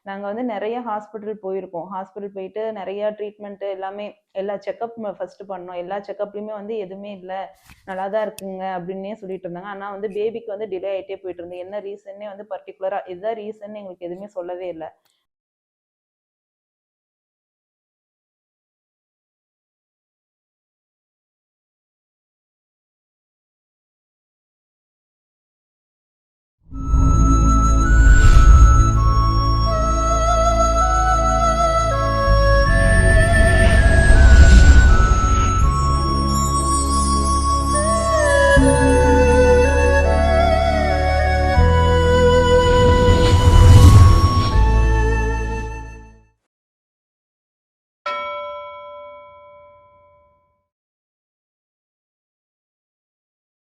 நாங்க வந்து நெறைய ஹாஸ்பிட்டல் போயிருக்கோம். ஹாஸ்பிட்டல் போயிட்டு நெறைய ட்ரீட்மெண்ட் எல்லாமே எல்லா செக்கப் ஃபர்ஸ்ட் பண்ணோம். எல்லா செக்கப்லயுமே வந்து எதுவுமே இல்ல. நல்லா தான் இருக்குங்க அப்படின்னே சொல்லிட்டு இருந்தாங்க. ஆனா வந்து பேபிக்கு வந்து டிலே ஆயிட்டே போயிட்டு இருந்தது. என்ன ரீசன்னே வந்து பர்ட்டிகுலரா இதுதான் ரீசன் எங்களுக்கு எதுவுமே சொல்லவே இல்ல.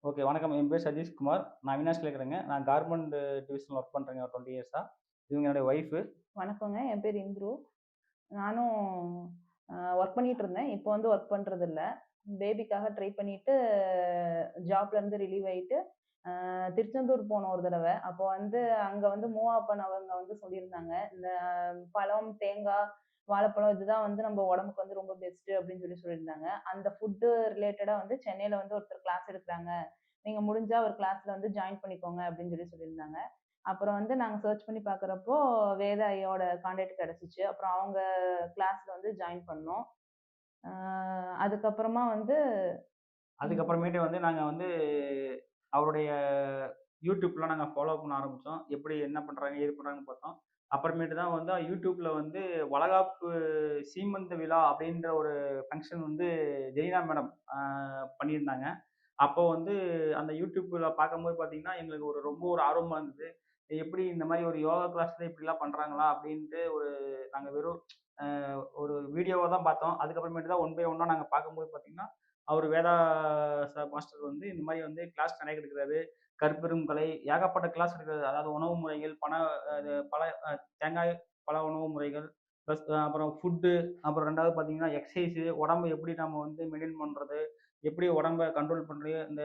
ஓகே, வணக்கம். என் பேர் சதீஷ்குமார். நான் அவினாஷில் இருக்கிறேங்க. நான் கார்மெண்ட் டிவிஷனில் ஒர்க் பண்ணுறேங்க ஒரு 20 இயர்ஸாக. இவங்க என்னுடைய ஒய்ஃபு. வணக்கங்க. என் பேர் இந்துரு. நானும் ஒர்க் பண்ணிட்டு இருந்தேன். இப்போ வந்து ஒர்க் பண்றது இல்ல. பேபிக்காக ட்ரை பண்ணிட்டு ஜாப்ல இருந்து ரிலீவ் ஆயிட்டு திருச்செந்தூர் போனோம் ஒரு தடவை. அப்போ வந்து அங்க வந்து மூவாப்பன் அவங்க வந்து சொல்லியிருந்தாங்க, இந்த பழம், தேங்காய், வாழைப்பழம் இதுதான் வந்து நம்ம உடம்புக்கு வந்து ரொம்ப பெஸ்ட் அப்படின்னு சொல்லியிருந்தாங்க. அந்த ஃபுட்டு ரிலேட்டடா வந்து சென்னையில வந்து ஒருத்தர் கிளாஸ் எடுக்கிறாங்க. நீங்க முடிஞ்சா ஒரு கிளாஸ்ல வந்து ஜாயின் பண்ணிக்கோங்க அப்படின்னு சொல்லியிருந்தாங்க. அப்புறம் வந்து நாங்க சர்ச் பண்ணி பார்க்குறப்போ வேத ஐயாவோட கான்டாக்ட் கிடைச்சிச்சு. அப்புறம் அவங்க கிளாஸ்ல வந்து ஜாயின் பண்ணோம். அதுக்கப்புறமா வந்து அதுக்கப்புறமேட்டு வந்து நாங்கள் வந்து அவருடைய யூடியூப்லாம் நாங்கள் ஃபாலோ பண்ண ஆரம்பித்தோம். எப்படி என்ன பண்ணுறாங்க ஏது பண்ணுறாங்கன்னு பார்த்தோம். அப்புறமேட்டு தான் வந்து யூடியூப்பில் வந்து வளகாப்பு சீமந்த விழா அப்படின்ற ஒரு ஃபங்க்ஷன் வந்து ஜெரினா மேடம் பண்ணியிருந்தாங்க. அப்போ வந்து அந்த யூடியூப்பில் பார்க்கும்போது பார்த்தீங்கன்னா எங்களுக்கு ரொம்ப ஒரு ஆர்வமாக இருந்தது. எப்படி இந்த மாதிரி ஒரு யோகா கிளாஸில் இப்படிலாம் பண்ணுறாங்களா அப்படின்ட்டு நாங்கள் வெறும் ஒரு வீடியோவை தான் பார்த்தோம். அதுக்கப்புறமேட்டு தான் ஒன் பை ஒன்னாக நாங்கள் பார்க்கும்போது பார்த்தீங்கன்னா அவர் வேதா சார் மாஸ்டர் வந்து இந்த மாதிரி வந்து கிளாஸ் நிறைய எடுக்கிறாரு. கற்பெரும் கலை ஏகப்பட்ட கிளாஸ் எடுக்கிறாரு. அதாவது உணவு முறைகள், பல தேங்காய் பல உணவு முறைகள், ப்ளஸ் அப்புறம் ஃபுட்டு, அப்புறம் ரெண்டாவது பார்த்தீங்கன்னா எக்ஸசைஸு, உடம்பு எப்படி நம்ம வந்து மெயின்டைன் பண்ணுறது, எப்படி உடம்ப கண்ட்ரோல் பண்ணுறது, இந்த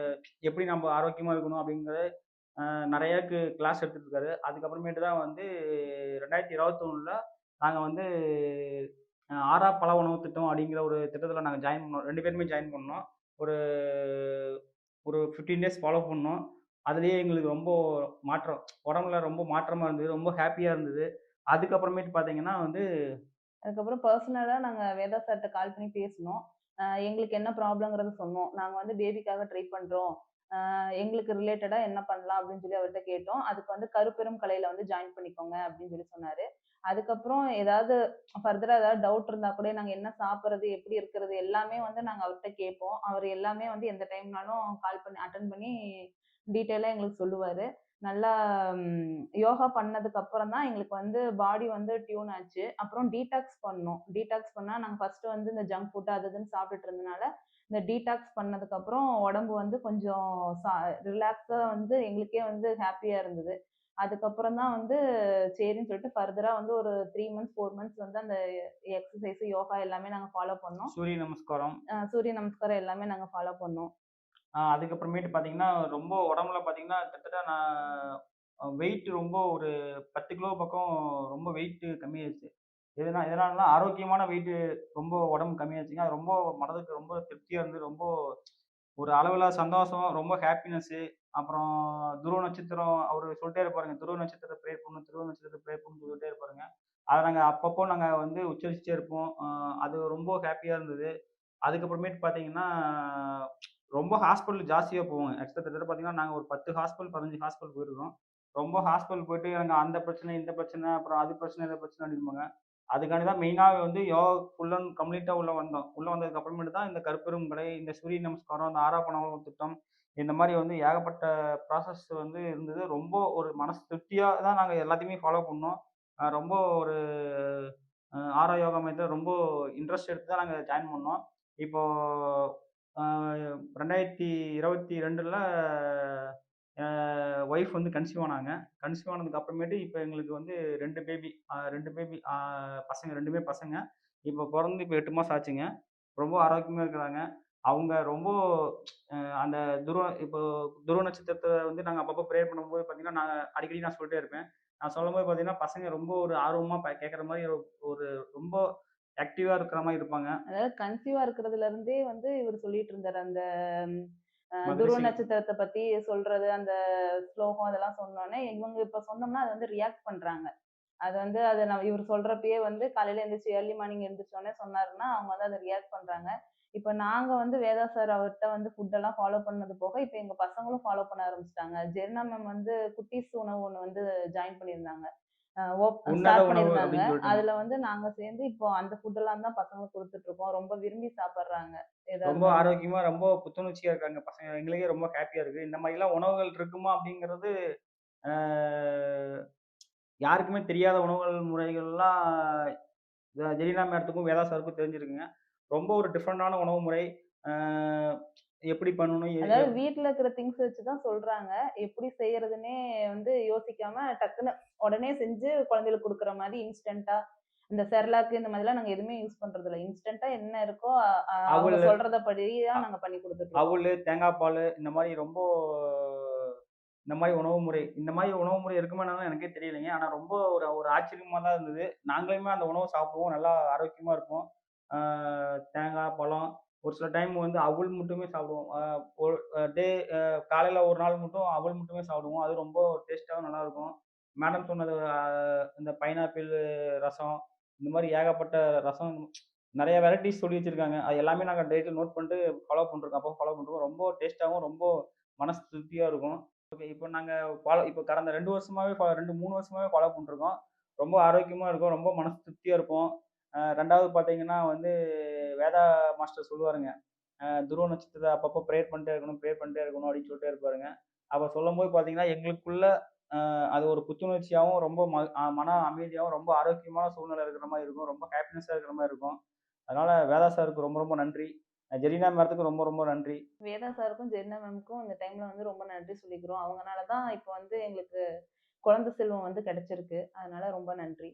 எப்படி நம்ம ஆரோக்கியமாக இருக்கணும் அப்படிங்கிறத நிறையாக்கு கிளாஸ் எடுத்துட்டு இருக்காரு. அதுக்கப்புறமேட்டு தான் வந்து 2021ல் நாங்கள் வந்து ஆறா பல உணவு திட்டம் அப்படிங்கிற ஒரு திட்டத்தில் நாங்கள் ஜாயின் பண்ணோம். 2 பேருமே ஜாயின் பண்ணோம். ஒரு ஒரு 15 டேஸ் ஃபாலோ பண்ணோம். அதுலேயே எங்களுக்கு ரொம்ப மாற்றம், உடம்புல ரொம்ப மாற்றமாக இருந்தது. ரொம்ப ஹாப்பியாக இருந்தது. அதுக்கப்புறமேட்டு பார்த்தீங்கன்னா வந்து அதுக்கப்புறம் பர்சனலா நாங்க வேதா சார்ட்ட கால் பண்ணி பேசினோம். எங்களுக்கு என்ன ப்ராப்ளம்ங்கிறத சொன்னோம். நாங்க வந்து பேபிக்காக ட்ரை பண்றோம். எங்களுக்கு ரிலேட்டடா என்ன பண்ணலாம் அப்படின்னு அவர்ட்ட கேட்டோம். அதுக்கு வந்து கருப்பெரும் கலையில வந்து ஜாயின் பண்ணிக்கோங்க அப்படின்னு சொன்னாரு. அதுக்கப்புறம் ஏதாவது ஃபர்தரா ஏதாவது டவுட் இருந்தா கூட நாங்க என்ன சாப்பிடுறது, எப்படி இருக்கிறது எல்லாமே வந்து நாங்க அவர்ட்ட கேட்போம். அவர் எல்லாமே வந்து எந்த டைம்னாலும் கால் பண்ணி அட்டெண்ட் பண்ணி டீட்டெயிலா எங்களுக்கு சொல்லுவாரு. நல்லா யோகா பண்ணதுக்கு அப்புறம் தான் எங்களுக்கு வந்து பாடி வந்து டியூன் ஆச்சு. அப்புறம் டீடாக்ஸ் பண்ணோம். டீடாக்ஸ் பண்ணா நாங்க ஃபர்ஸ்ட் வந்து இந்த ஜங்க் ஃபுட் அது இதுன்னு சாப்பிட்டுட்டு இருந்தனால, இந்த டீடாக்ஸ் பண்ணதுக்கு அப்புறம் உடம்பு வந்து கொஞ்சம் ரிலாக்ஸா வந்து எங்களுக்கே வந்து ஹாப்பியா இருந்தது. அதுக்கப்புறம் தான் வந்து சரின்னு சொல்லிட்டு ஃபர்தரா வந்து ஒரு 3 மந்த்ஸ், 4 மந்த்ஸ் வந்து அந்த எக்ஸர்சைஸ், யோகா எல்லாமே நாங்க ஃபாலோ பண்ணோம். சூரிய நமஸ்காரம், சூரிய நமஸ்காரம் எல்லாமே நாங்க ஃபாலோ பண்ணோம். அதுக்கப்புறமேட்டு பார்த்தீங்கன்னா ரொம்ப உடம்புல பார்த்தீங்கன்னா கிட்டத்தட்ட நான் வெயிட் ரொம்ப ஒரு 10 கிலோ பக்கம் ரொம்ப வெயிட் கம்மியாயிருச்சு. எதனாலனா ஆரோக்கியமான வெயிட் ரொம்ப உடம்பு கம்மியாச்சுங்க. அது ரொம்ப மனதுக்கு ரொம்ப திருப்தியா இருந்தது. ரொம்ப ஒரு அளவில்லா சந்தோஷம், ரொம்ப ஹாப்பினஸ்ஸு. அப்புறம் துருவ நட்சத்திரம் அவரு சொல்லிட்டே இருப்பாருங்க. துருவ நட்சத்திரத்த ப்ரே பண்ணணும், துருவ நட்சத்திரத்த ப்ரே பண்ணணும்னு சொல்லிட்டே இருப்பாருங்க. அத நாங்க அப்பப்போ நாங்க வந்து உச்சரிச்சுட்டே இருப்போம். அது ரொம்ப ஹாப்பியா இருந்தது. அதுக்கப்புறமேட்டு பார்த்தீங்கன்னா, ரொம்ப ஹாஸ்பிட்டல் ஜாஸ்தியா போவோங்க. கிட்டத்தட்ட பார்த்தீங்கன்னா, நாங்க ஒரு 10 ஹாஸ்பிட்டல், 15 ஹாஸ்பிட்டல் போயிருக்கிறோம். ரொம்ப ஹாஸ்பிட்டல் போயிட்டு எனக்கு அந்த பிரச்சனை, இந்த பிரச்சனை, அப்புறம் அது பிரச்சனை, இது பிரச்சனை அப்படிம்பாங்க. அதுக்காண்டி தான் மெயினா வந்து யோகா ஃபுல் அண்ட் கம்ப்ளீட்டா உள்ள வந்தோம். உள்ள வந்ததுக்கு அப்புறமேட்டு தான் இந்த கருப்பெரும் கலை, இந்த சூரிய நமஸ்காரம், இந்த ஆறாப்பன திட்டம், இந்த மாரி வந்து ஏகப்பட்ட ப்ராசஸ் வந்து இருந்தது. ரொம்ப ஒரு மனசு திருப்தியா தான் நாங்க எல்லாத்தையுமே ஃபாலோ பண்ணோம். ரொம்ப ஒரு ஆரா யோகா மெத்தட் ரொம்ப இன்ட்ரெஸ்ட் எடுத்து தான் நாங்க ஜாயின் பண்ணோம். இப்போ அ 2022ல எ ஒய்ஃப் வந்து கன்சீவ் ஆனாங்க. கன்சீவ் ஆனதுக்கு அப்புறமேட்டு இப்ப எங்களுக்கு வந்து 2 பேபி 2 பேபி பசங்க 2மே பசங்க. இப்ப பொறந்து இப்ப 8 மாசம் ஆச்சுங்க. ரொம்ப ஆரோக்கியமா இருக்கிறாங்க. அவங்க ரொம்ப அந்த இப்போ துருவ நட்சத்திரத்த வந்து நாங்க அப்பப்போ ப்ரேயர் பண்ணும்போது பார்த்தீங்கன்னா, நான் அடிக்கடி சொல்லிட்டே இருப்பேன். நான் சொல்லும்போது பார்த்தீங்கன்னா, பசங்க ரொம்ப ஒரு ஆர்வமா கேட்குற மாரி ஒரு ரொம்ப ஆக்டிவா இருக்கிற மாரி இருப்பாங்க. அதாவது கன்சீவா இருக்கிறதுல இருந்தே வந்து இவரு சொல்லிட்டு இருந்தாரு. அந்த துருவ மகரிஷி நட்சத்திரத்த பத்தி சொல்றது, அந்த ஸ்லோகம் அதெல்லாம் சொன்னோனே, இவங்க இப்ப சொன்னோம்னா அத வந்து ரியாக்ட் பண்றாங்க. அது வந்து அத நான் இவரு சொல்றப்பயே வந்து காலையில எந்திரிச்சு ஏர்லி மார்னிங் எந்திரிச்சோனே சொன்னாருன்னா, அவங்க வந்து அத ரியாக்ட் பண்றாங்க. இப்ப நாங்க வந்து வேதா சார் அவர்ட்ட வந்து ஃபுட் எல்லாம் ஃபாலோ பண்ணது போக, இப்ப எங்க பசங்களும் ஃபாலோ பண்ண ஆரம்பிச்சுட்டாங்க. ஜெரினா மேம் வந்து குட்டீஸ் உணவு ஒண்ணு வந்து ஜாயின் பண்ணியிருந்தாங்க. உன்னத ஸ்டார்ட் உணவு பண்ணியிருந்தாங்க. அப்படின்னு சொல்லிட்டுங்க. அதுல வந்து நாங்க சேர்ந்து இப்போ அந்த ஃபுட் எல்லாம் தான் பசங்களுக்கு குடுத்துட்டு இருக்கோம். ரொம்ப விரும்பி சாப்பிடுறாங்க. எதா ரொம்ப இருந்தாலும். ஆரோக்கியமா, ரொம்ப புத்துணர்ச்சியா இருக்காங்க பசங்க. எங்களுக்கே ரொம்ப ஹேப்பியா இருக்கு. இந்த மாரிலாம் உணவுகள் இருக்குமா அப்படிங்கிறது, அ யாருக்குமே தெரியாத உணவுகள் முறைகள்லாம் ஜெரீனா மேடத்துக்கும், வேதா சாருக்கும் தெரிஞ்சிருக்குங்க. ரொம்ப ஒரு டிஃபரண்டான உணவு முறை. அ எப்படி பண்ணணும்? அதாவது வீட்ல இருக்கிற திங்ஸ் வச்சு தான் சொல்றாங்க. எப்படி செய்யறதுன்னே வந்து யோசிக்காம டக்குன்னு உடனே செஞ்சு குழந்தைகளுக்கு குடுக்குற மாரி இன்ஸ்டன்ட்டா இந்த செர்லாக் இந்த மாதிரிலாம் நாங்க எதுவுமே யூஸ் பண்றதில்ல. இன்ஸ்டன்ட்டா என்ன இருக்கோ அவங்க அவலு சொல்றத படி அ தான் நாங்க பண்ணி குடுத்துட்டு இருக்கோம். அவலு, தேங்காய் பாலு இந்த மாரி ரொம்ப இந்த மாரி உணவு முறை இந்த மாரி உணவு முறை இருக்குமா என்னன்னு எனக்கே தெரியலைங்க. ஆனா ரொம்ப ஒரு ஒரு ஆச்சரியமா தான் இருந்தது. நாங்களுமே அந்த உணவ சாப்பிடுவோம். நல்லா ஆரோக்கியமா இருக்கும். ஆ தேங்காய், பழம் ஒரு சில டைம் வந்து அவுல் மட்டுமே சாப்பிடுவோம். ஒரு டே அ காலையில ஒரு நாள் மட்டும் அவல் மட்டுமே சாப்பிடுவோம். அது ரொம்ப டேஸ்ட்டாவும் நல்லாருக்கும். மேடம் சொன்னது இந்த பைனாப்பிள் ரசம், இந்த மாரி ஏகப்பட்ட ரசம் நெறைய வெரைட்டீஸ் சொல்லி வச்சிருக்காங்க. அது எல்லாமே நாங்க டெய்லி நோட் பண்ணிட்டு ஃபாலோ பண்றோம். அப்பப்போ ஃபாலோ பண்றோம். ரொம்ப டேஸ்ட்டாவும், ரொம்ப மனசு திருப்தியா இருக்கும். ஓகே. இப்போ நாங்க இப்போ கடந்த 2 வருஷமாவே 2, 3 வருஷமாவே ஃபாலோ பண்ணிட்டுருக்கோம். ரொம்ப ஆரோக்கியமா இருக்கும். ரொம்ப மனசு திருப்தியா இருப்போம். 2வது பார்த்தீங்கன்னா வந்து வேதா மாஸ்டர் சொல்லுவாருங்க. துருவ நட்சத்திரத்த அப்பப்போ ப்ரேயர் பண்ணிட்டே இருக்கணும், ப்ரேயர் பண்ணிட்டே இருக்கணும் அப்படின்னு சொல்லிட்டே இருப்பாருங்க. அப்ப சொல்லும்போது பார்த்தீங்கன்னா, எங்களுக்குள்ள அது ஒரு புத்துணர்ச்சியாவும், ரொம்ப மன அமைதியாவும், ரொம்ப ஆரோக்கியமான சூழ்நிலை இருக்கிற மாரி இருக்கும். ரொம்ப ஹேப்பினஸ்ஸா இருக்கிற மாரி இருக்கும். அதனால வேதா சாருக்கு ரொம்ப ரொம்ப நன்றி. ஜெரீனா மேடத்துக்கு ரொம்ப ரொம்ப நன்றி. வேதா சாருக்கும், ஜெரினா மேம்க்கும் இந்த டைம்ல வந்து ரொம்ப நன்றி சொல்லிக்கிறோம். அவங்கனால தான் இப்ப வந்து எங்களுக்கு குழந்தை செல்வம் வந்து கிடைச்சிருக்கு. அதனால ரொம்ப நன்றி.